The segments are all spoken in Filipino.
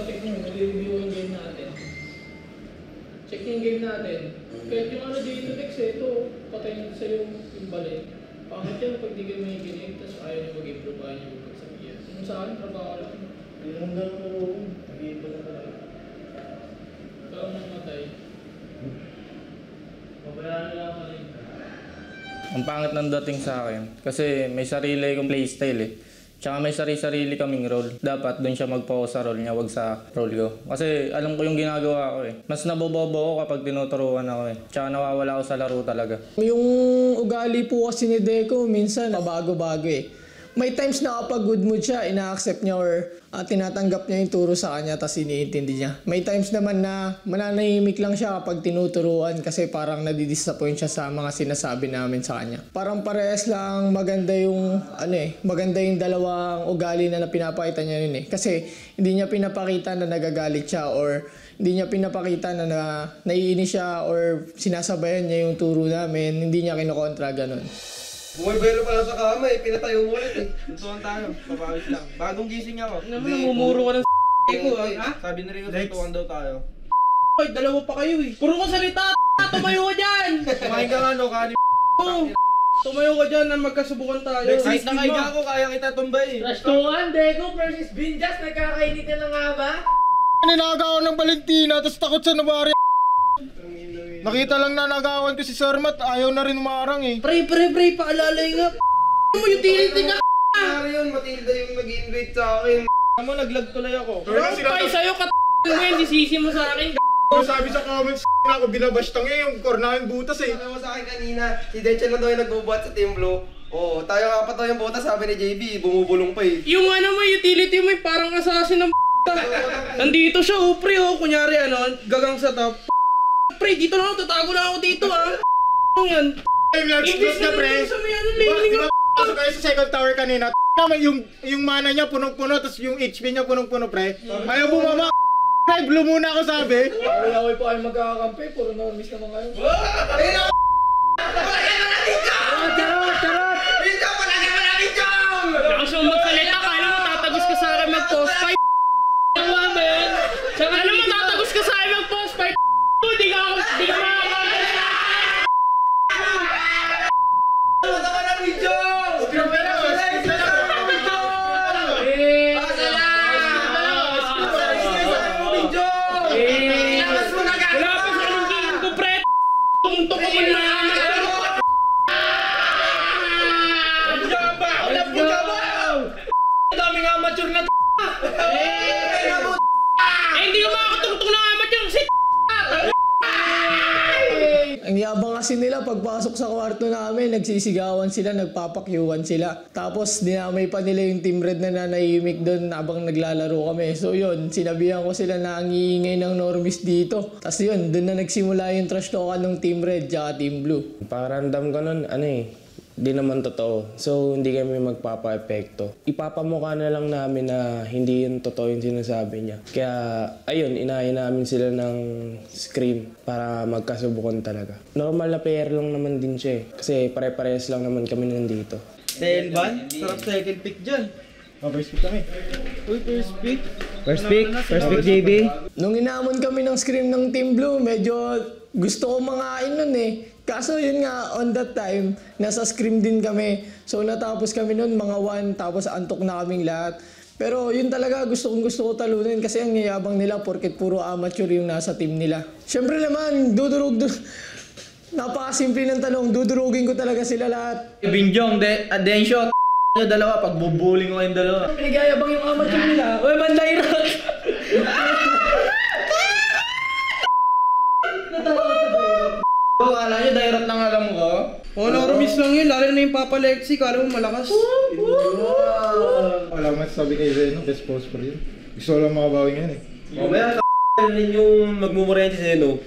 check nyo, nag-review yung game natin. Check nyo yung game natin. Kahit yung ano dito, Dex, ito, patay nyo sa yung balik. Pangit yan pag di kayo may kinig, tapos ayaw nyo mag-improve, ayaw nyo magpagsabihan. Yung sa akin, trabaho lang. Yung hanggang ano, nag-iiba na talaga. Ikaw namatay. Mabayaan lang ako rin. Ang pangit ng dating sa akin kasi may sarili kong playstyle eh. Tsaka may sarili-sarili kaming role. Dapat doon siya mag-focus sa role niya, wag sa role ko. Kasi alam ko yung ginagawa ko eh. Mas nabobobo ako kapag tinuturuan ako eh. Tsaka nawawala ako sa laro talaga. Yung ugali po kasi ni Deco, minsan mabago-bago eh. May times na kapag good mood siya, ina-accept niya or tinatanggap niya yung turo sa kanya tapos iniintindi niya. May times naman na mananahimik lang siya kapag tinuturuan kasi parang nadidisappoint siya sa mga sinasabi namin sa kanya. Parang parehas lang maganda yung maganda yung dalawang ugali na pinapakita niya yun eh. Kasi hindi niya pinapakita na nagagalit siya or hindi niya pinapakita na naiinis siya or sinasabayan niya yung turo namin, hindi niya kinokontra ganun. Bumibelo pala sa kama eh, pinatayo mo ulit eh. Tuntuan tayo, papawis lang. Bagong gising ako. Ano naman, namumuro ka ng ko ha? Sabi na rin ko, tuntuan daw tayo. Ay, dalawa pa kayo eh. Puro ka salita, tumayo ka dyan! Kumain ka nga no, kanin. Tumayo ka dyan na magkasubukan tayo. Kahit nakaiga ako, kaya kita tumbay eh. Trash talkan, Deco versus Binjas, nagkakainitan na nga ba? Ninagaw ng Valentina, tapos takot sa Navarre. Nakita lang na nagawan ko si Sir Matt, ayaw na rin umarang eh. Pre, paalalay nga. Mo utility ka. Ano yun, Matilda yung nag-invite sa akin. Ano, naglag tuloy ako. Pay sa'yo, mo yan, disisi mo sa akin. Sabi sa comments na ako binabash tang yung kornahin butas eh. Sabi mo sa akin kanina, si Dechen lang daw yung nagbubuhat sa Team Blue. Oo, tayo nga pa daw yung butas, sabi ni JB, bumubulong pa eh. Yung ano mo, utility mo, parang assassin ng nandito siya, pre, kunyari gagang sa top. Pre, dito na ako, tatago na ako dito Ano yan? Nag-explode na pre. Pasok kayo sa second tower kanina. Yung mana niya punong-puno, tapos yung HP niya punong-puno pre. Ayaw bumaba. Blue muna ako sabi. Away-away po kayo magkakakampi, puro normis naman kayo. Ayun ako! Palagyan mo natin Jong! Charot! Video! Palagyan mo natin Jong! Lakas mo magsalita, kala mo tatagos ka sa akin mag-post fight. Alam mo tatagos ka sa akin mag-post fight. Di ka makakapos. Ano naman ang video? Skip na lang! Skip na lang! Ilabas mo na agad! Wala pa sa anong game ko, pre! Tungtok ko muna! Let's go! Ang daming amateur na hindi ka makakatungtong ng amateur kasi Ang yabang kasi nila pagpasok sa kwarto namin, nagsisigawan sila, nagpapakyuhan sila. Tapos dinamay pa nila yung Team Red na nanahimik doon habang naglalaro kami. So yun, sinabihan ko sila na ang iingay ng normies dito. Tapos yun, doon na nagsimula yung trash talkan ng Team Red tsaka Team Blue. Pakiramdam ko nun, di naman totoo. So, hindi kami magpapa-epekto. Ipapamukha na lang namin na hindi yun totoo yung sinasabi niya. Kaya, ayun, inahin namin sila ng scream para magkasubukan talaga. Normal na pair lang naman din siya eh. Kasi pare-parehas lang naman kami nandito. Delvan, sarap second pick dyan. First pick kami. Uy, first pick. First pick JB. Nung inamon kami ng scream ng Team Blue, medyo gusto ko mangain nun eh. Kaso yun nga, on that time, nasa scream din kami. So natapos kami nun, mga 1, tapos antok na kaming lahat. Pero yun talaga, gusto ko talunin kasi ang yayabang nila porket puro amateur yung nasa team nila. Siyempre naman, napakasimple ng tanong, dudurugin ko talaga sila lahat. Binjong, den shot. Yung dalawa, pagbubuling ko kayong dalawa. Pinagayabang yung amateur nila. Uy, Banday Rock! Kala nyo, direct lang alam ko? Normies lang yun, lalo na yung Papa Lexi, kala mo malakas. Wala man sabi kay Zeno, best post for yun. Gusto ko lang makabawi ngayon eh. Mamaya, rin yung magmumurente si Zeno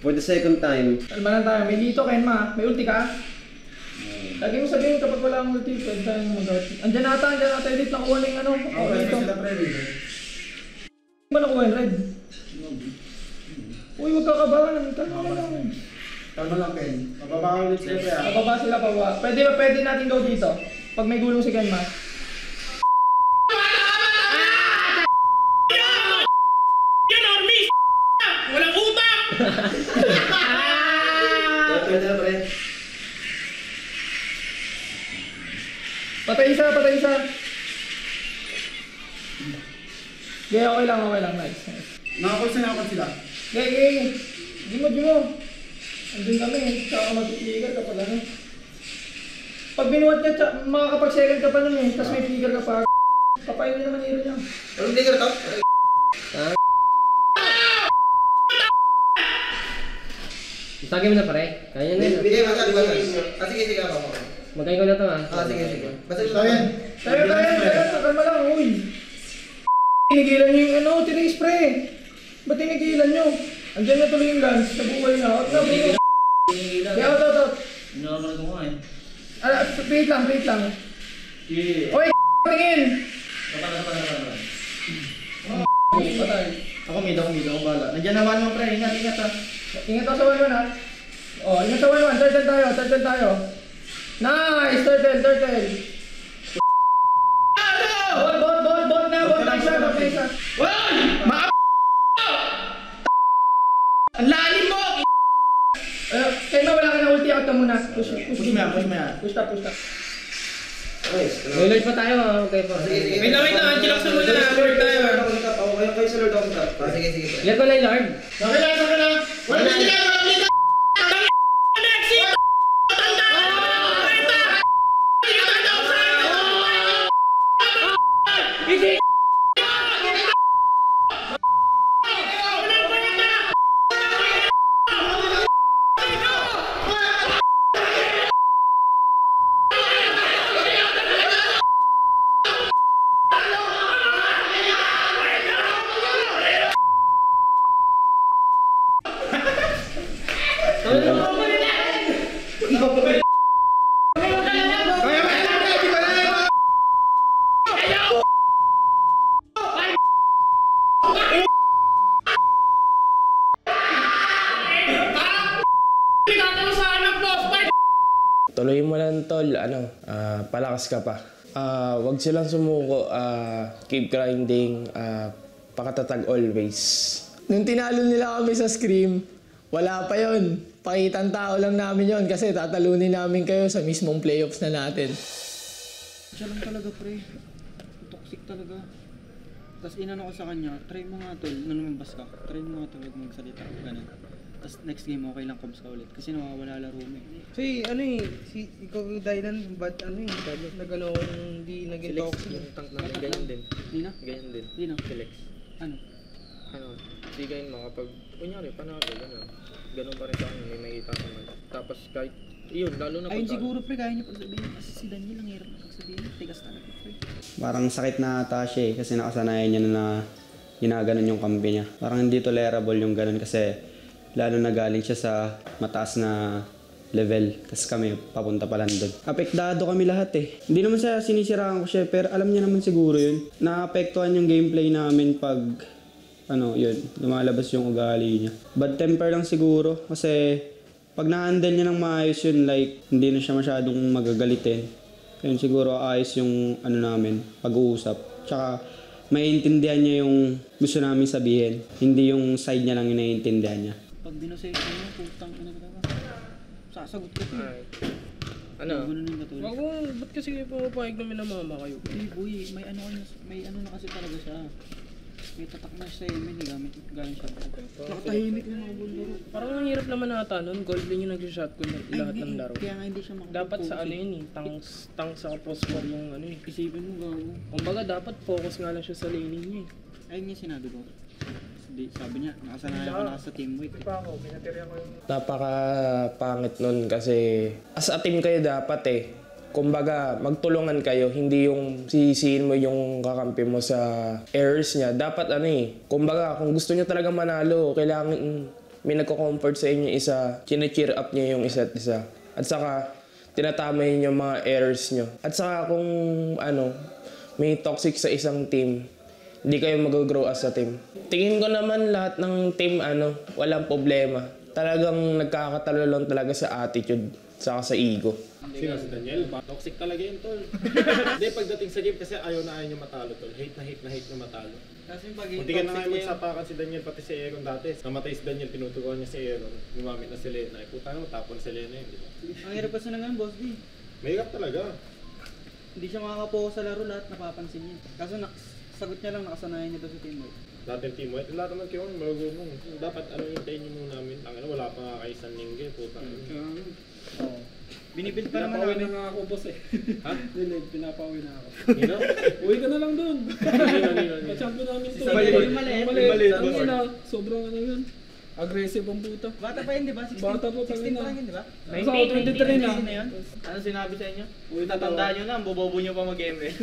for the second time. Almanan tayo, may dito Ken ma, may ulti ka? Lagi mo sabihin kapag wala ang ulti, pwede tayo mag-ulti. Andyan nata, edit nakuha na yung ano. Okay dito. Hindi ba nakuha yung red? Uy, huwag kakabahan, kalma lang. Kalma lang Ken. Mababa ulit sila pre. Mababa sila pa ba? Pwede natin go dito. Pag may gulong si Ken ma. Okay, okay lang. Nice. Nakakonsilakan sila. Okay. Di mo. Andun kami. Tsaka mag-trigger ka pala. Pag binuhat ka, makakapag-second ka pa nun eh. Tapos may trigger ka pa. Kapayin na naman hero niya. Anong trigger to? Tagin mo na pare. Kaya na yun. Bigay mo sa diba? Sige ako. Magaling ko na to ha. Sige. Basta So yan. Tayo. Kalma lang. Uy. Tinigilan nyo yung tinispray. Ba't tinigilan nyo? Andiyan na tuloy yung guns. Nabuhay na. Out na bro. Kaya out. Hindi naman ito nga eh. Wait lang. Oy, tingin! Patay. Ako mid, ako bala. Nandiyan naman mo pre, ingat ha. Ingat ako sa 1-1 ha. Oh, ingat sa 1-1. Turtle tayo. Nice! Turtle. Bot na isa. Ang lalim mo! Kaya wala ka na ulti out na muna. Push mo yan. Push up. May Lord pa tayo ha. Okay pa. Sige. Wait lang, chillax na muna na, Lord tayo. Kayo sa Lord ako sa top. Sige. Let ko lang yung Lord. Sakit na. Wala na sila. Tuloy mo lang tol, palakas ka pa. Wag silang sumuko, keep grinding, pakatatag always. Nung tinalo nila kami sa Scream, wala pa yon. Pakitang tao lang namin yon kasi tatalunin namin kayo sa mismong playoffs na natin. Siya lang talaga pre. Toxic talaga. Tapos inano ko sa kanya, try mo nga tol, nung lumabas ka, try mo nga talaga magsalita. Ganun. Tapos next game okay lang comes ka ulit. Kasi nawawala laro mo eh. Kasi ikaw yung dahilan, ba't hindi naging toxic. Yung tank namin, ganyan din. Nina? Ganyan din. Nino? Flex. Ano? Sigayin mo kapag, kunyari, panalo, ganun pa rin sa kanya, may makita ka man. Tapos kahit, yun, lalo na Ayun siguro pre, kaya niyo pagsabihin. Kasi si Daniel ang hirap na pagsabihin. Tigas talaga pre. Parang sakit na ata siya kasi nakasanayan niya na ginaganon yung kampi niya. Parang hindi tolerable yung ganun kasi lalo na galing siya sa mataas na level. Tapos kami papunta pa lang doon. Apektado kami lahat eh. Hindi naman siya sinisiraan ko siya pero alam niya naman siguro yun. Naapektuhan yung gameplay namin pag yun, lumalabas yung ugali niya. Bad temper lang siguro kasi pag na-handle niya ng maayos yun, like hindi na siya masyadong magagalitin. Yun siguro ayos yung namin, pag-uusap. Tsaka maiintindihan niya yung gusto namin sabihin. Hindi yung side niya lang yung naiintindihan niya. Pag binusay ko mo, putang ina ka. Sasagot ka pre. Ganun yung katulad. Ba't kasi pumapayag namin ng mama kayo? Hey boy, may ano na kasi talaga siya. May tatak na siya eh, may galing siya. Nakatahimik na mga bundaro. Parang ang hirap naman ata nun. Gold din yung nag-shotgun lahat ng laro. Kaya nga hindi siya makapag-focus. Dapat sa yun eh, tanks sa post war yung Isipin mo gago. Kumbaga dapat focus nga lang siya sa laning niya eh. Ayun yung sinabi ko. Sabi niya, nakasanayan ko na sa teamwork. Napaka-pangit nun kasi as a team kayo dapat eh. Kumbaga, magtulungan kayo, hindi yung sisihin mo yung kakampi mo sa errors niya. Dapat kumbaga, kung gusto niyo talaga manalo, kailangan may nagko-comfort sa inyo isa, chine-cheer up niyo yung isa't isa. At saka, tinatama niyo yung mga errors niyo. At saka kung may toxic sa isang team, hindi kayo mag-grow as a team. Tingin ko naman lahat ng team, walang problema. Talagang nagkakatalo lang talaga sa attitude, saka sa ego. Sino si Daniel? Toxic talaga yun, tol. Hindi, pagdating sa game kasi ayaw niya matalo, tol. Hate na matalo. Kasi pag yung Hindi ka na nga magsapakan si Daniel, pati si Aaron dati. Namatay si Daniel, tinuturuan niya si Aaron. Gumamit na si Lena. Puta mo, tapon si Lena yun, di ba? ang hirap kasi na ganun, boss D. Mahirap talaga. Hindi siya makakapokus sa laro, lahat napapansin niya. Kaso sagot niya lang nakasanayan niya daw sa teamwork. Lahat ng teamwork, lahat naman kayo marunong. Dapat ano hintayin niyo muna namin. Ang wala pa nga kayo isang linggo, puta. Oo. Binibuild pa naman Pinapauwi namin. na nga ako, boss eh. Ha? Hindi, pinapauwi na ako. Nino? Uwi ka na lang doon. Nino. Champion namin to. Yung maliit. Maliit. Ang ina, sobrang ano yun. Aggressive ang puta. Bata pa yun, di ba? 16, Bata pa, 16 tangina. pa lang yun, di ba? Sa ako 23 na. na yun? Ano sinabi sa inyo? Tatandaan nyo na, ang bobobo nyo pa mag-ML.